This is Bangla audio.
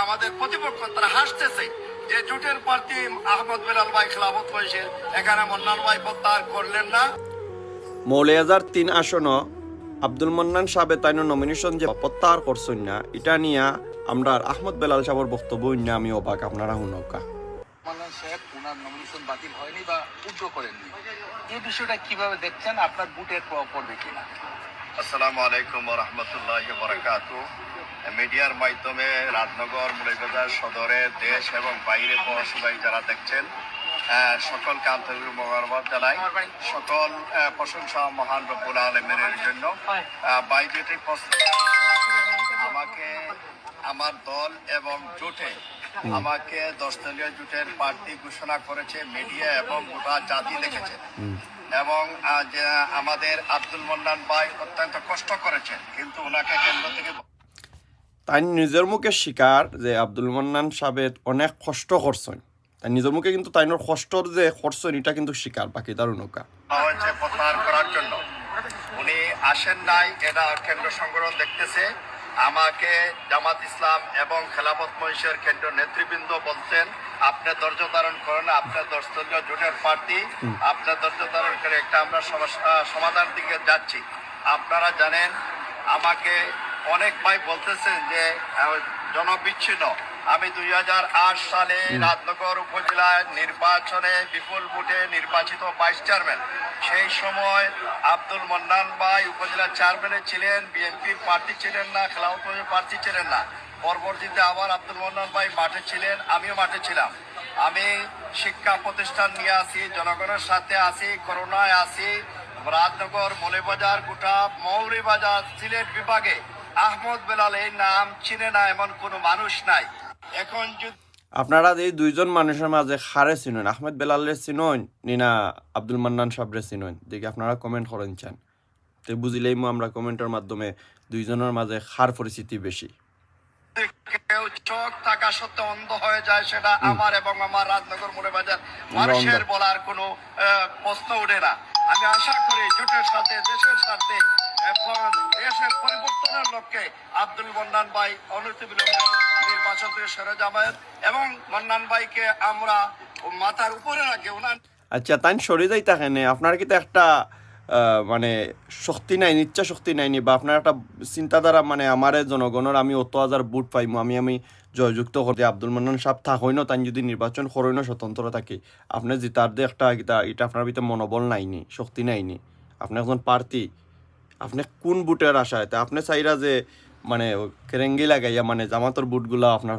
আমাদের প্রতিপক্ষ তারা হাসতেছে যে জোটের প্রার্থী আহমদ বেলাল ভাই খেলাফত মহিষের এখানে মন্নান ভাই প্রত্যাহার করলেন না। মৌলিয়াজার 3 আসন আব্দুল মান্নান সাহেব তাই নমিনেশন যে প্রত্যাহার করছেন না, এটা নিয়ে আমরা আহমদ বেলাল সাহেবের বক্তব্য নিয়ে আমি অবাক, আপনারা হুনকা। মান্নান সাহেব ওনার নমিনেশন বাতিল হয়নি বা উদ্র করেননি, এই বিষয়টা কিভাবে দেখছেন? আপনার বুটের প্রভাব পড়বে কিনা? আসসালামু আলাইকুম ওয়া রাহমাতুল্লাহি ওয়া বারাকাতুহু। মিডিয়ার মাধ্যমে রাজনগর মৌলভীবাজার সদরের দেশ এবং বাইরে প্রবাসী যারা দেখছেন সকলকে আন্তরিক মোবারকবাদ জানাই। সকল প্রশংসা মহান রব্বুল আলামিনের জন্য। ভাই যেটি প্রশ্ন আমাকে আমার দল এবং জোটে আমাকে 10 দলীয় জোটের প্রার্থী ঘোষণা করেছে মিডিয়া এবং গোটা জাতি দেখেছে এবং আমাদের আব্দুল মান্নান ভাই অত্যন্ত কষ্ট করেছেন, কিন্তু ওনাকে কেন্দ্র থেকে তাই নিজের মুখে স্বীকার যে আব্দুল মান্নান সাহেব অনেক কষ্ট করছেন, তাই নিজের মুখে কিন্তু তাইনোর কষ্টর যে করছেন এটা কিন্তু স্বীকার, বাকি তার নৌকা হয়েছে প্রত্যাহার করার জন্য। উনি আসেন নাই, এটা কেন্দ্র সংগঠন দেখতেছে। আমাকে জামাত ইসলাম এবং খেলাফত মহিষের কেন্দ্র নেতৃবৃন্দ বলছেন আপনি ধৈর্য ধারণ করেন, আপনার 10 দলীয় জোটের প্রার্থী, আপনার ধৈর্য ধারণ করে একটা আমরা সমাধান দিকে যাচ্ছি। আপনারা জানেন আমাকে অনেক ভাই বলতেছেন যে জনবিচ্ছিন্ন। আমি 2008 সালে রাজনগর উপজেলায় নির্বাচনে বিপুল ভোটে নির্বাচিত ভাইস চেয়ারম্যান। সেই সময় আব্দুল মান্নান ভাই উপজেলা চেয়ারম্যানে ছিলেন, বিএনপির প্রার্থী ছিলেন না, খেলাফত প্রার্থী ছিলেন না। পরবর্তীতে আবার আব্দুল মান্নান ভাই মাঠে ছিলেন, আমিও মাঠে ছিলাম। আমি শিক্ষা প্রতিষ্ঠান নিয়ে আসি, জনগণের সাথে আসি, করোনায় আসি। রাজনগর মৌলভীবাজার গোটা মৌলভীবাজার সিলেট বিভাগে আহমদ বেলাল এই নাম চিনে না এমন কোনো মানুষ নাই। এখন আপনারা এই দুইজন মানুষের মাঝে খারে চিনেন, আহমেদ বেলালের চিনেন নিনা আব্দুল মান্নান সাহেবের চিনেন, দেখি আপনারা কমেন্ট করেন চান তো বুঝিলেই আমরা কমেন্টের মাধ্যমে দুইজনের মাঝে খার পরিস্থিতি বেশি। কেউ চোখ থাকা সত্ত্বেও অন্ধ হয়ে যায়, সেটা আমার এবং আমার রাজনগর মৌলভীবাজার মানুষের বলার কোনো প্রশ্ন ওঠে না। আমি আশা করি জোটের সাথে দেশের সাথে দেশের পরিবর্তনের লক্ষ্যে আব্দুল মান্নান ভাই অনতিবিলম্বে নির্বাচন থেকে সরে যাবেন এবং মান্নান ভাইকে আমরা মাথার উপরে রাখি। ওনার আচ্ছা তাই সরে যাই থাকেন, আপনার কিন্তু একটা মানে শক্তি নাই, ইচ্ছা শক্তি নাইনি, বা আপনার একটা চিন্তাধারা মানে আমার জনগণের আমি অত হাজার বুট পাইমু আমি জয়যুক্ত করতে আব্দুল মান্নান সাহেব থাকই না, তাই যদি নির্বাচন করই না স্বতন্ত্র থাকি আপনি জিতার দিয়ে একটা এটা আপনার ভিতরে মনোবল নাইনি, শক্তি নাইনি। আপনি একজন প্রার্থী, আপনি কোন বুটের আশায় তা আপনি চাইরা যে মানে কেরেঙ্গি লাগাইয়া মানে জামাতর বুটগুলা আপনার